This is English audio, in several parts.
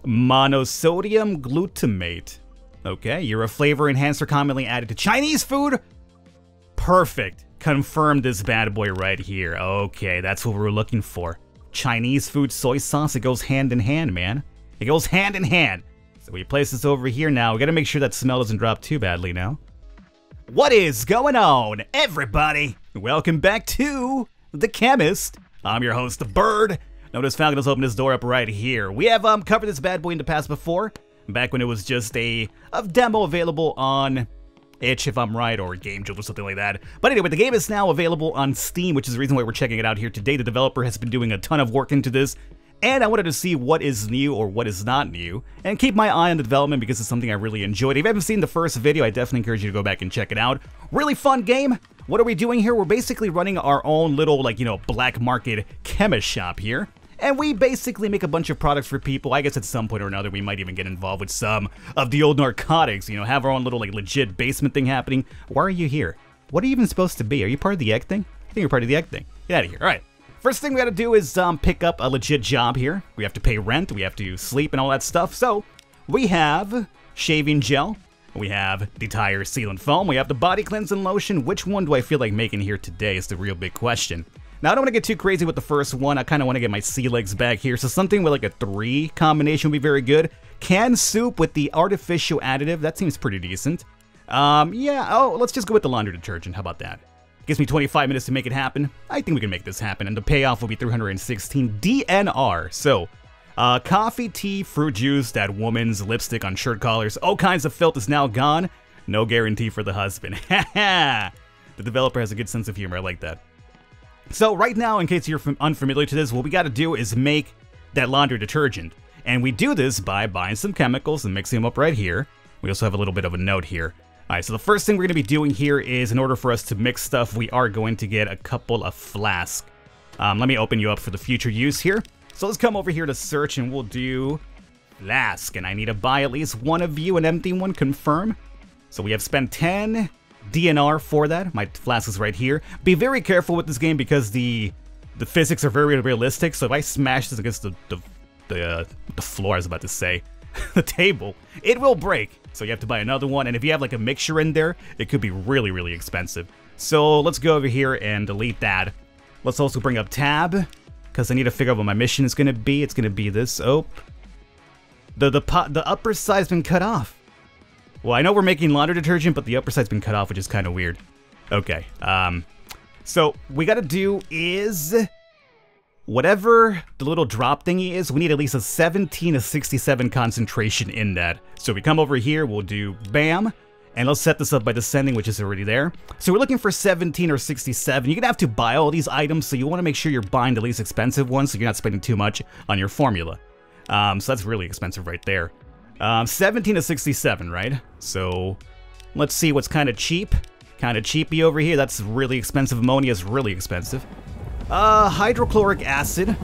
Monosodium glutamate. Okay, you're a flavor enhancer commonly added to Chinese food. Perfect. Confirm this bad boy right here. Okay, that's what we're looking for. Chinese food soy sauce, it goes hand in hand, man. It goes hand in hand. So we place this over here now. We gotta make sure that smell doesn't drop too badly now. What is going on, everybody? Welcome back to The Chemist. I'm your host, The Bird. Notice Falcon has opened his door up right here. We have covered this bad boy in the past before, back when it was just a demo available on Itch, if I'm right, or Game Jolt or something like that. But anyway, the game is now available on Steam, which is the reason why we're checking it out here today. The developer has been doing a ton of work into this, and I wanted to see what is new or what is not new, and keep my eye on the development because it's something I really enjoyed. If you haven't seen the first video, I definitely encourage you to go back and check it out. Really fun game. What are we doing here? We're basically running our own little, black market chemist shop here. And we basically make a bunch of products for people. I guess at some point or another, we might even get involved with some of the old narcotics, have our own little, legit basement thing happening. Why are you here? What are you even supposed to be? Are you part of the egg thing? I think you're part of the egg thing. Get out of here. All right. First thing we gotta do is pick up a legit job here. We have to pay rent, we have to sleep and all that stuff. So, we have shaving gel. We have the tire sealant foam. We have the body cleansing lotion. Which one do I feel like making here today is the real big question. Now, I don't want to get too crazy with the first one. I kind of want to get my sea legs back here. So something with like a 3 combination would be very good. Canned soup with the artificial additive. That seems pretty decent. Let's just go with the laundry detergent. How about that? Gives me 25 minutes to make it happen. I think we can make this happen. And the payoff will be 316 DNR. So, coffee, tea, fruit juice, that woman's lipstick on shirt collars. All kinds of filth is now gone. No guarantee for the husband. The developer has a good sense of humor. I like that. So right now, in case you're unfamiliar to this, what we got to do is make that laundry detergent. And we do this by buying some chemicals and mixing them up right here. We also have a little bit of a note here. Alright, so the first thing we're going to be doing here is, in order for us to mix stuff, we are going to get a couple of flasks. Let me open you up for the future use here. So let's come over here to search and we'll do flask. And I need to buy at least one of you, an empty one, confirm. So we have spent 10 DNR for that. My flask is right here. Be very careful with this game because the physics are very realistic. So if I smash this against the floor, I was about to say, the table, it will break. So you have to buy another one. And if you have like a mixture in there, it could be really, really expensive. So let's go over here and delete that. Let's also bring up tab because I need to figure out what my mission is going to be. It's going to be this. Oh, the upper side's been cut off. Well, I know we're making laundry detergent, but the upper side's been cut off, which is kind of weird. Okay, so we gotta do is, whatever the little drop thingy is, we need at least a 17 to 67 concentration in that. So we come over here, we'll do BAM, and let's set this up by descending, which is already there. So we're looking for 17 or 67. You're gonna have to buy all these items, so you wanna make sure you're buying the least expensive ones, so you're not spending too much on your formula. So that's really expensive right there. 17 to 67, right? So let's see what's kind of cheap. Kind of cheapy over here. That's really expensive. Ammonia is really expensive. Hydrochloric acid.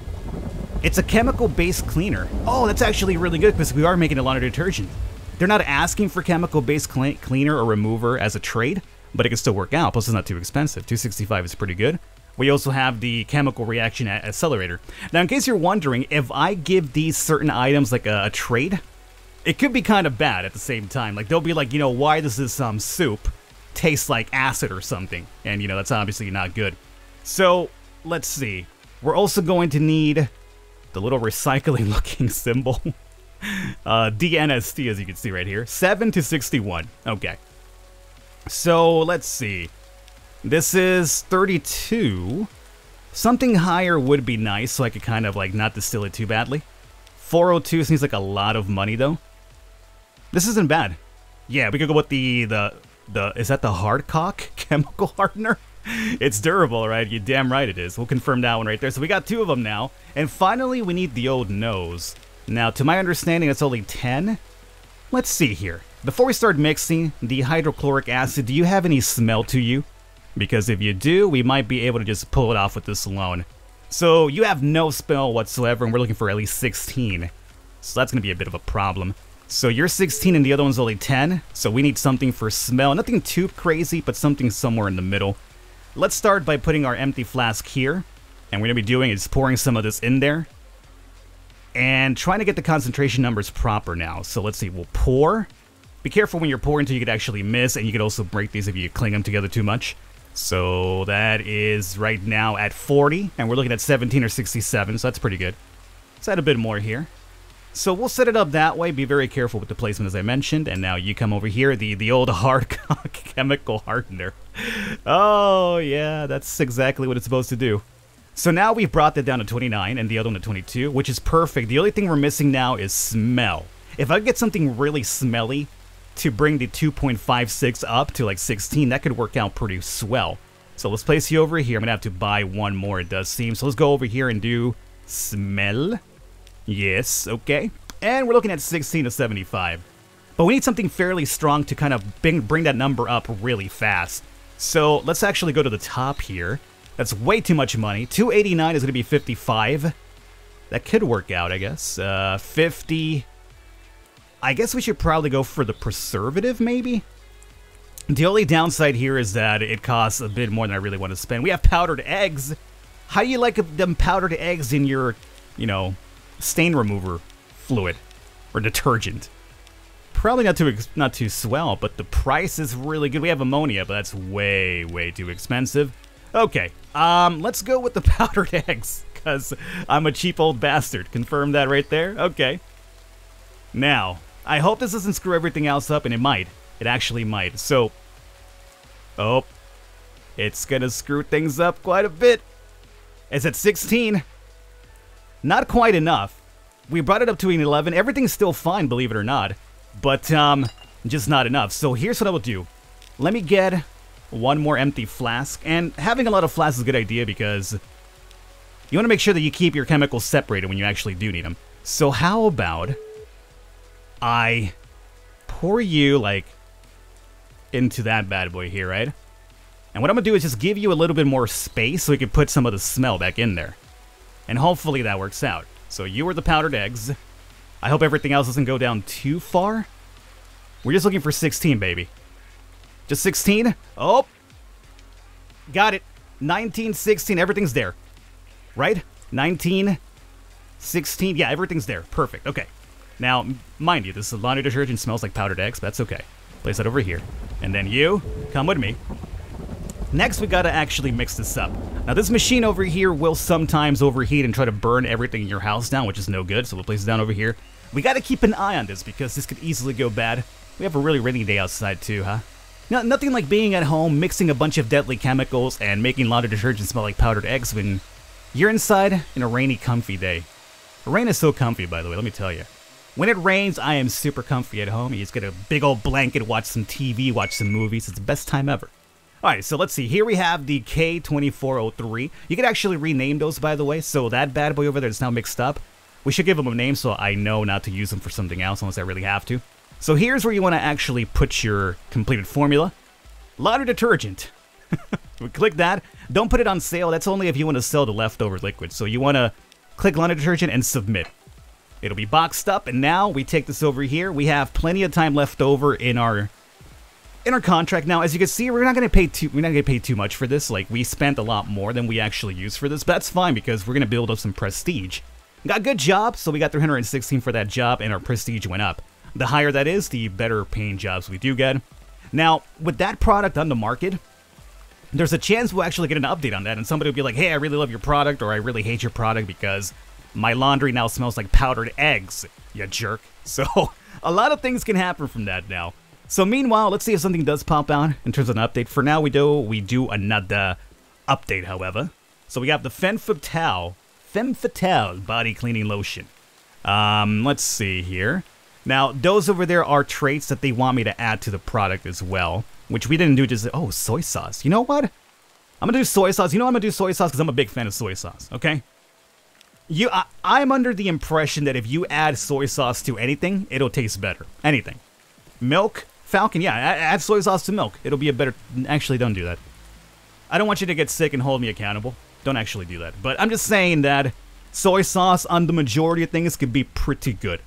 It's a chemical-based cleaner. Oh, that's actually really good because we are making a laundry detergent. They're not asking for chemical-based cleaner or remover as a trade, but it can still work out. Plus, it's not too expensive. 265 is pretty good. We also have the chemical reaction accelerator. Now, in case you're wondering, if I give these certain items like a trade, it could be kind of bad at the same time. Like, they'll be like, why does this soup taste like acid or something? And, that's obviously not good. So, let's see. We're also going to need the little recycling-looking symbol. DNST, as you can see right here. 7 to 61. Okay. So, let's see. This is 32. Something higher would be nice, so I could kind of, not distill it too badly. 402 seems like a lot of money, though. This isn't bad. Yeah, we could go with is that the hardcock chemical hardener? It's durable, right? You're damn right it is. We'll confirm that one right there. So we got 2 of them now. And finally, we need the old nose. Now, to my understanding, it's only 10. Let's see here. Before we start mixing the hydrochloric acid, do you have any smell to you? Because if you do, we might be able to just pull it off with this alone. So you have no smell whatsoever, and we're looking for at least 16. So that's going to be a bit of a problem. So you're 16 and the other one's only 10. So we need something for smell. Nothing too crazy, but something somewhere in the middle. Let's start by putting our empty flask here. And what we're going to be doing is pouring some of this in there. and trying to get the concentration numbers proper now. So let's see, we'll pour. Be careful when you're pouring until you could actually miss, and you could also break these if you cling them together too much. So that is right now at 40, and we're looking at 17 or 67, so that's pretty good. Let's add a bit more here. So we'll set it up that way, be very careful with the placement as I mentioned, and now you come over here, the old hard chemical hardener. Oh yeah, that's exactly what it's supposed to do. So now we've brought that down to 29 and the other one to 22, which is perfect. The only thing we're missing now is smell. If I get something really smelly to bring the 2.56 up to like 16, that could work out pretty swell. So let's place you over here. I'm gonna have to buy one more, it does seem. So let's go over here and do smell. Yes, okay. And we're looking at 16 to 75. But we need something fairly strong to kind of bring that number up really fast. So let's actually go to the top here. That's way too much money. 289 is going to be 55. That could work out, I guess. 50. I guess we should probably go for the preservative, maybe? The only downside here is that it costs a bit more than I really want to spend. We have powdered eggs. How do you like them powdered eggs in your, you know, stain remover fluid or detergent? Probably not too swell, but the price is really good. We have ammonia, but that's way too expensive. Okay, let's go with the powdered eggs, because I'm a cheap old bastard. Confirm that right there? Okay. Now, I hope this doesn't screw everything else up, and it might. It actually might. So, oh, it's gonna screw things up quite a bit. It's at 16. Not quite enough. We brought it up to an 11. Everything's still fine, believe it or not. But, just not enough. So here's what I will do. Let me get one more empty flask. And having a lot of flasks is a good idea because you want to make sure that you keep your chemicals separated when you actually do need them. So how about I pour you, like, into that bad boy here, right? And what I'm going to do is just give you a little bit more space so we can put some of the smell back in there. And hopefully that works out. So you are the powdered eggs. I hope everything else doesn't go down too far. We're just looking for 16, baby. Just 16? Oh! Got it. 19, 16, everything's there. Right? 19, 16, yeah, everything's there. Perfect, okay. Now, mind you, this laundry detergent smells like powdered eggs, but that's okay. Place that over here. And then you, come with me. Next, we gotta actually mix this up. Now, this machine over here will sometimes overheat and try to burn everything in your house down, which is no good, so we'll place it down over here. We gotta keep an eye on this, because this could easily go bad. We have a really rainy day outside, too, huh? Now, nothing like being at home, mixing a bunch of deadly chemicals, and making laundry detergent smell like powdered eggs when you're inside in a rainy, comfy day. Rain is so comfy, by the way, let me tell you. When it rains, I am super comfy at home. You just get a big old blanket, watch some TV, watch some movies. It's the best time ever. Alright, so let's see. Here we have the K2403. You could actually rename those, by the way. So that bad boy over there is now mixed up. We should give them a name so I know not to use them for something else unless I really have to. So here's where you want to actually put your completed formula. Laundry detergent. We click that. Don't put it on sale. That's only if you want to sell the leftover liquid. So you want to click laundry detergent and submit. It'll be boxed up, and now we take this over here. We have plenty of time left over in our contract. Now, as you can see, we're not going to pay too much for this. Like, we spent a lot more than we actually used for this, but that's fine because we're going to build up some prestige. Got a good job, so we got 316 for that job, and our prestige went up. The higher that is, the better paying jobs we do get. Now, with that product on the market, there's a chance we'll actually get an update on that, and somebody will be like, hey, I really love your product, or I really hate your product because my laundry now smells like powdered eggs, you jerk. So, a lot of things can happen from that now. So meanwhile, let's see if something does pop out in terms of an update. For now, we do another update, however. So we have the Femme Fatale body cleaning lotion. Let's see here. Now, those over there are traits that they want me to add to the product as well, which we didn't do just, oh, soy sauce. You know what? I'm gonna do soy sauce. You know I'm gonna do soy sauce because I'm a big fan of soy sauce, okay? I'm under the impression that if you add soy sauce to anything, it'll taste better. Anything. Milk, Falcon, yeah, add soy sauce to milk. It'll be a better, actually don't do that. I don't want you to get sick and hold me accountable. Don't actually do that. But I'm just saying that soy sauce on the majority of things could be pretty good.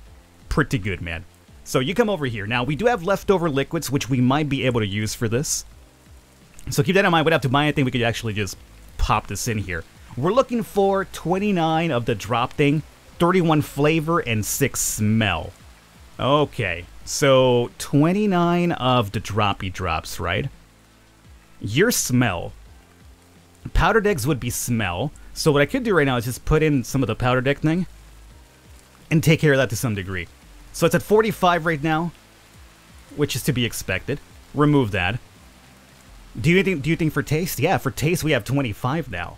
Pretty good, man. So you come over here. Now, we do have leftover liquids, which we might be able to use for this. So keep that in mind. We don't have to buy anything. We could actually just pop this in here. We're looking for 29 of the drop thing. 31 flavor, and 6 smell. Okay, so 29 of the droppy drops, right? Your smell. Powdered eggs would be smell. So what I could do right now is just put in some of the powdered egg thing and take care of that to some degree. So it's at 45 right now, which is to be expected. Remove that. Do you think for taste? Yeah, for taste we have 25 now.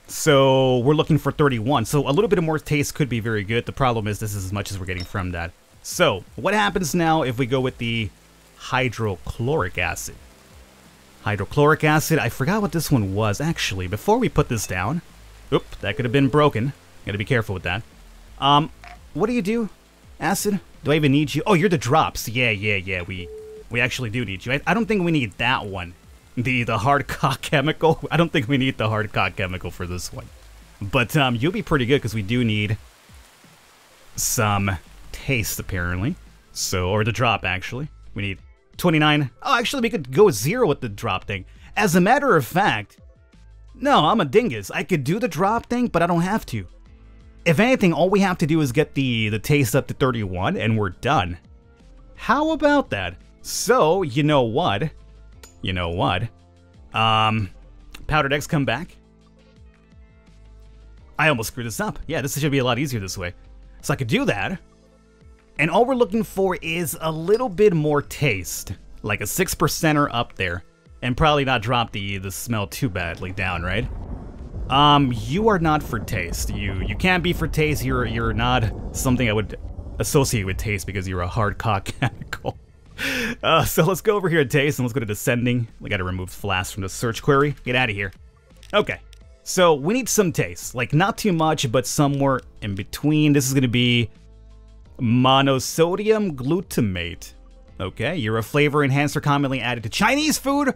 So we're looking for 31. So a little bit of more taste could be very good. The problem is this is as much as we're getting from that. So what happens now if we go with the hydrochloric acid? Hydrochloric acid, I forgot what this one was actually. Before we put this down, oop, that could have been broken. Gotta be careful with that. What do you do? Acid? Do I even need you? Oh, you're the drops. Yeah. We actually do need you. I don't think we need that one. The hard cock chemical. I don't think we need the hard cock chemical for this one. But you'll be pretty good because we do need some taste apparently. So, or the drop actually. We need 29. Oh, actually we could go 0 with the drop thing. As a matter of fact, no, I'm a dingus. I could do the drop thing, but I don't have to. If anything, all we have to do is get the taste up to 31 and we're done. How about that? So, you know what? Powdered eggs come back. I almost screwed this up. Yeah, this should be a lot easier this way. So I could do that. And all we're looking for is a little bit more taste. Like a 6%er up there. And probably not drop the smell too badly down, right? You are not for taste. You can't be for taste. You're not something I would associate with taste because you're a hard cock chemical. So let's go over here to taste and let's go to descending. We gotta remove flask from the search query. Get out of here. Okay, so we need some taste. Like not too much, but somewhere in between. This is gonna be monosodium glutamate. Okay, you're a flavor enhancer commonly added to Chinese food.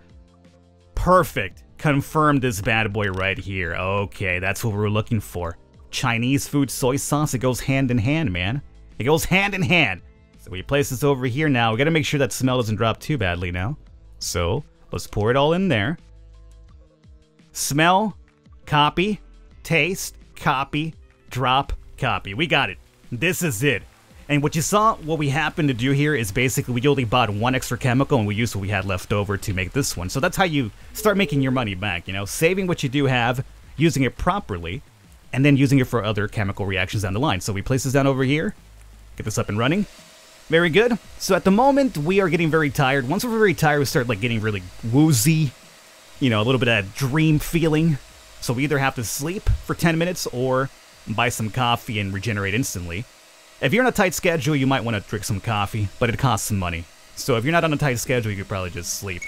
Perfect. Confirm this bad boy right here. Okay, that's what we're looking for. Chinese food soy sauce, it goes hand in hand, man. It goes hand in hand. So we place this over here now. We gotta make sure that smell doesn't drop too badly now. So let's pour it all in there. Smell, copy, taste, copy, drop, copy. We got it. This is it. And what you saw, what we happened to do here is basically we only bought one extra chemical and we used what we had left over to make this one. So that's how you start making your money back, you know, saving what you do have, using it properly, and then using it for other chemical reactions down the line. So we place this down over here, get this up and running. Very good. So at the moment, we are getting very tired. Once we're very tired, we start like getting really woozy, you know, a little bit of that dream feeling. So we either have to sleep for 10 minutes or buy some coffee and regenerate instantly. If you're on a tight schedule, you might want to drink some coffee, but it costs some money. So if you're not on a tight schedule, you could probably just sleep.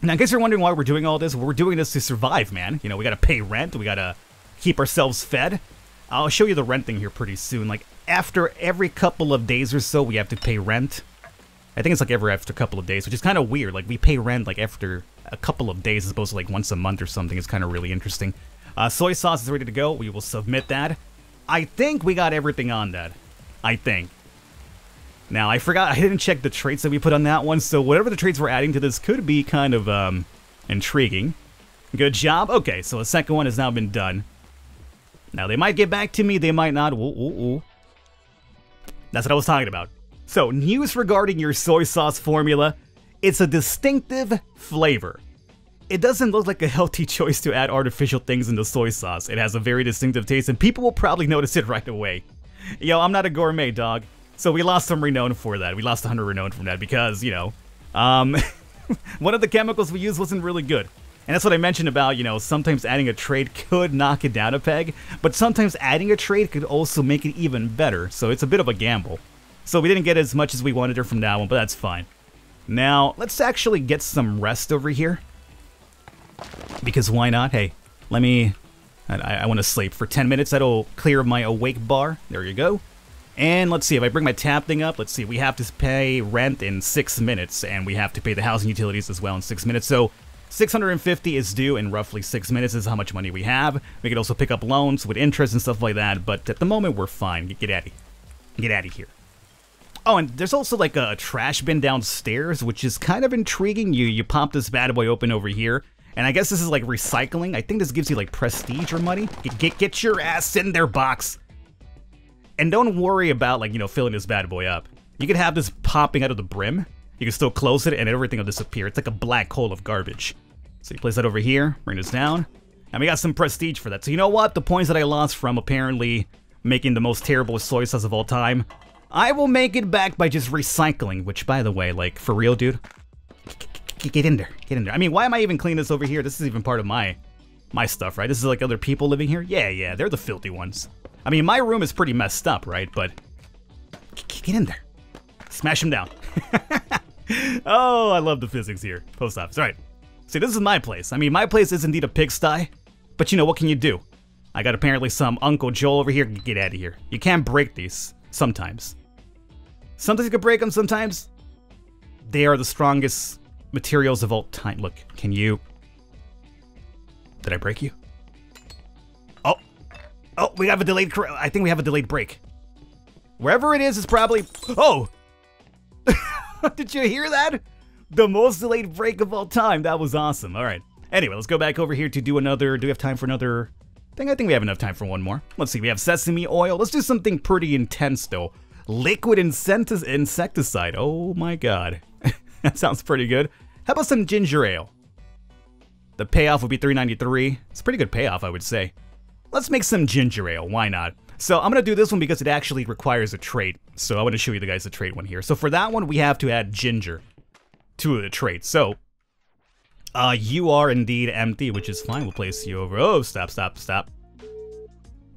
Now, in case you're wondering why we're doing all this, we're doing this to survive, man. You know, we gotta pay rent, we gotta keep ourselves fed. I'll show you the rent thing here pretty soon. Like, after every couple of days or so, we have to pay rent. I think it's like after a couple of days, which is kind of weird. Like, we pay rent, like, after a couple of days as opposed to, like, once a month or something. It's kind of really interesting. Soy sauce is ready to go. We will submit that. I think we got everything on that. I think. Now, I forgot, I didn't check the traits that we put on that one, so whatever the traits we're adding to this could be kind of, intriguing. Good job. Okay, so the second one has now been done. Now, they might get back to me, they might not. Ooh. That's what I was talking about. So, news regarding your soy sauce formula. It's a distinctive flavor. It doesn't look like a healthy choice to add artificial things into soy sauce. It has a very distinctive taste, and people will probably notice it right away. Yo, I'm not a gourmet, dog. So we lost some renown for that. We lost 100 renown from that because, you know, one of the chemicals we used wasn't really good. And that's what I mentioned about, you know, sometimes adding a trait could knock it down a peg, but sometimes adding a trait could also make it even better. So it's a bit of a gamble. So we didn't get as much as we wanted her from that one, but that's fine. Now, let's actually get some rest over here. Because why not? Hey, let me... I want to sleep for 10 minutes. That'll clear my awake bar. There you go. And let's see, if I bring my tab thing up, let's see, we have to pay rent in 6 minutes, and we have to pay the housing utilities as well in 6 minutes. So 650 is due in roughly 6 minutes is how much money we have. We could also pick up loans with interest and stuff like that, but at the moment we're fine. Get out of here. Oh, and there's also like a trash bin downstairs, which is kind of intriguing. You pop this bad boy open over here, And I guess this is like recycling. I think this gives you like prestige or money. Get your ass in there, box. And don't worry about like, you know, filling this bad boy up. You can have this popping out of the brim. You can still close it and everything will disappear. It's like a black hole of garbage. So you place that over here, bring this down. And we got some prestige for that. So you know what? The points that I lost from apparently making the most terrible soy sauce of all time, I will make it back by just recycling. Which, by the way, like, for real, dude? Get in there. Get in there. I mean, why am I even cleaning this over here? This is even part of my stuff, right? This is like other people living here? Yeah, they're the filthy ones. I mean, my room is pretty messed up, right? But get in there. Smash them down. Oh, I love the physics here. Post office. All right. See, this is my place. I mean, my place is indeed a pigsty. But you know, what can you do? I got apparently some Uncle Joel over here. Get out of here. You can't break these. Sometimes. Sometimes you can break them, sometimes. They are the strongest materials of all time. Look, can you... Did I break you? Oh, we have a delayed... I think we have a delayed break. Wherever it is, it's probably... Oh! Did you hear that? The most delayed break of all time. That was awesome. All right. Anyway, let's go back over here to do another... Do we have time for another... I think we have enough time for one more. Let's see, we have sesame oil. Let's do something pretty intense, though. Liquid insecticide. Oh my god. That sounds pretty good. How about some ginger ale? The payoff would be $3.93. It's a pretty good payoff, I would say. Let's make some ginger ale. Why not? So I'm going to do this one because it actually requires a trait. So I want to show you the guys the trait one here. So for that one, we have to add ginger to the trait. So you are indeed empty, which is fine. We'll place you over. Oh, stop.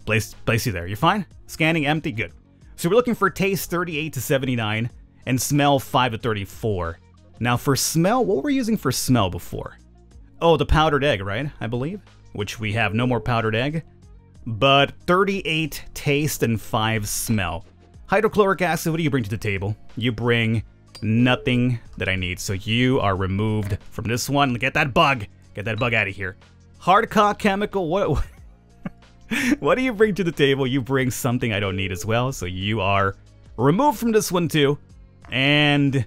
Place you there. You're fine? Scanning empty. Good. So we're looking for taste 38 to 79 and smell 5 to 34. Now for smell, what were we using for smell before? Oh, the powdered egg, right? I believe. Which we have no more powdered egg. But 38 taste and 5 smell. Hydrochloric acid, what do you bring to the table? You bring nothing that I need. So you are removed from this one. Get that bug. Get that bug out of here. Hardcock chemical, what what do you bring to the table? You bring something I don't need as well. So you are removed from this one too. And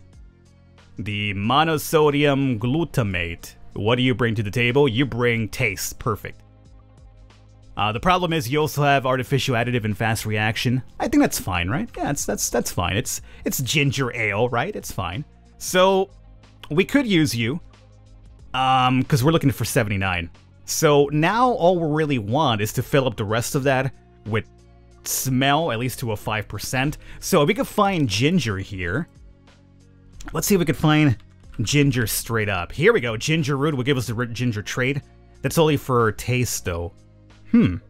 the monosodium glutamate. What do you bring to the table? You bring taste. Perfect. The problem is you also have artificial additive and fast reaction. I think that's fine, right? Yeah, that's fine. It's ginger ale, right? It's fine. So we could use you, because we're looking for 79. So now all we really want is to fill up the rest of that with smell, at least to a 5%. So if we could find ginger here, let's see if we could find ginger straight up. Here we go. Ginger root will give us the ginger trait. That's only for taste, though. It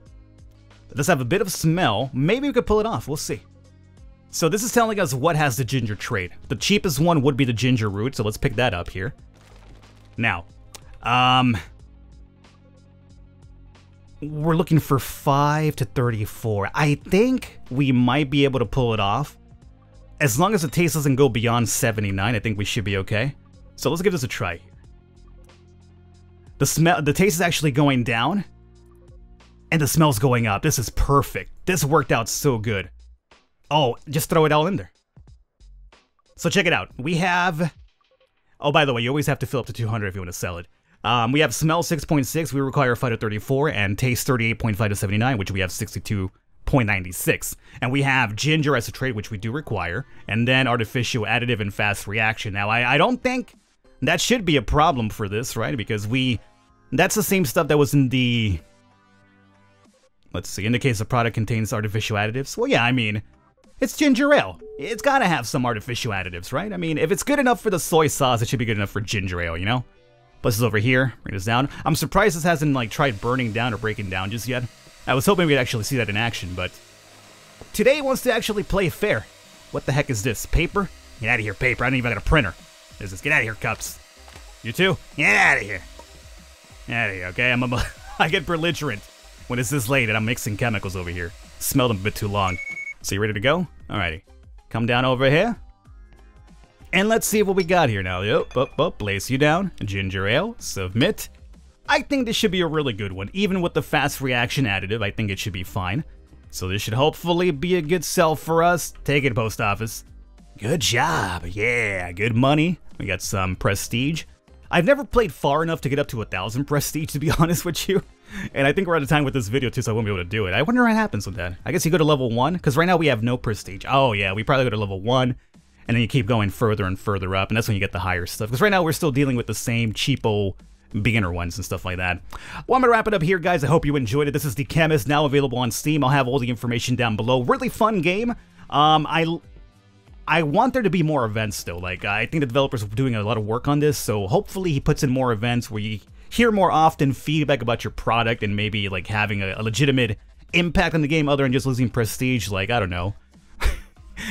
does have a bit of smell. Maybe we could pull it off. We'll see. So this is telling us what has the ginger trait. The cheapest one would be the ginger root, so let's pick that up here. Now, we're looking for 5 to 34. I think we might be able to pull it off. As long as the taste doesn't go beyond 79, I think we should be okay. So let's give this a try here. The taste is actually going down. And the smell's going up. This is perfect. This worked out so good. Oh, just throw it all in there. So check it out. We have... Oh, by the way, you always have to fill up to 200 if you want to sell it. We have smell 6.6. We require 5 to 34. And taste 38.5 to 79, which we have 62.96. And we have ginger as a trait, which we do require. And then artificial additive and fast reaction. Now, I don't think that should be a problem for this, right? Because that's the same stuff that was in the... Let's see, in the case the product contains artificial additives. Well, yeah, I mean, it's ginger ale. It's gotta have some artificial additives, right? I mean, if it's good enough for the soy sauce, it should be good enough for ginger ale, you know? Plus this over here, bring this down. I'm surprised this hasn't, like, tried burning down or breaking down just yet. I was hoping we'd actually see that in action, but... Today it wants to actually play fair. What the heck is this? Paper? Get out of here, paper. I don't even got a printer. What is this? Get out of here, cups. You too? Get out of here. Get out of here, okay? I get belligerent when it's this late and I'm mixing chemicals over here. Smelled them a bit too long. So you ready to go? Alrighty. Come down over here. And let's see what we got here now. Yep, place you down. Ginger ale. Submit. I think this should be a really good one. Even with the fast reaction additive, I think it should be fine. So this should hopefully be a good sell for us. Take it, post office. Good job. Yeah, good money. We got some prestige. I've never played far enough to get up to 1,000 prestige, to be honest with you. And I think we're out of time with this video too, so I won't be able to do it. I wonder what happens with that. I guess you go to level 1, because right now we have no prestige. Oh yeah, we probably go to level 1, and then you keep going further and further up, and that's when you get the higher stuff. Because right now we're still dealing with the same cheapo beginner ones and stuff like that. Well, I'm gonna wrap it up here, guys. I hope you enjoyed it. This is The Chemist, now available on Steam. I'll have all the information down below. Really fun game. I want there to be more events, though. Like, I think the developers are doing a lot of work on this, so hopefully he puts in more events where you hear more often feedback about your product and maybe, like, having a legitimate impact on the game other than just losing prestige. Like, I don't know.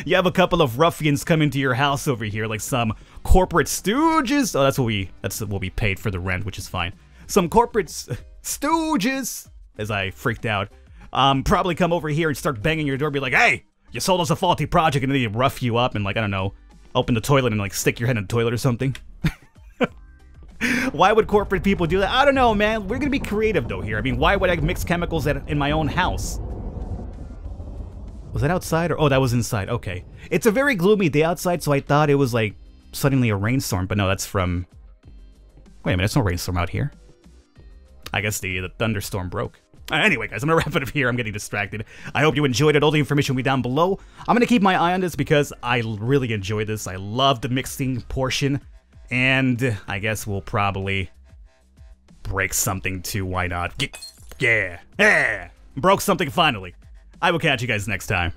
You have a couple of ruffians come into your house over here, like some corporate stooges. Oh, that's what we paid for the rent, which is fine. Some corporate stooges, as I freaked out, probably come over here and start banging your door, be like, hey, you sold us a faulty project, and then they rough you up and, like, I don't know, open the toilet and, like, stick your head in the toilet or something. Why would corporate people do that? I don't know, man. We're gonna be creative, though, here. I mean, why would I mix chemicals in my own house? Was that outside? Or, oh, that was inside. Okay. It's a very gloomy day outside, so I thought it was, like, suddenly a rainstorm. But no, that's from... Wait a minute, it's no rainstorm out here. I guess the thunderstorm broke. Anyway, guys, I'm gonna wrap it up here. I'm getting distracted. I hope you enjoyed it. All the information will be down below. I'm gonna keep my eye on this because I really enjoy this. I love the mixing portion. And I guess we'll probably break something too. Why not? Yeah. Broke something finally. I will catch you guys next time.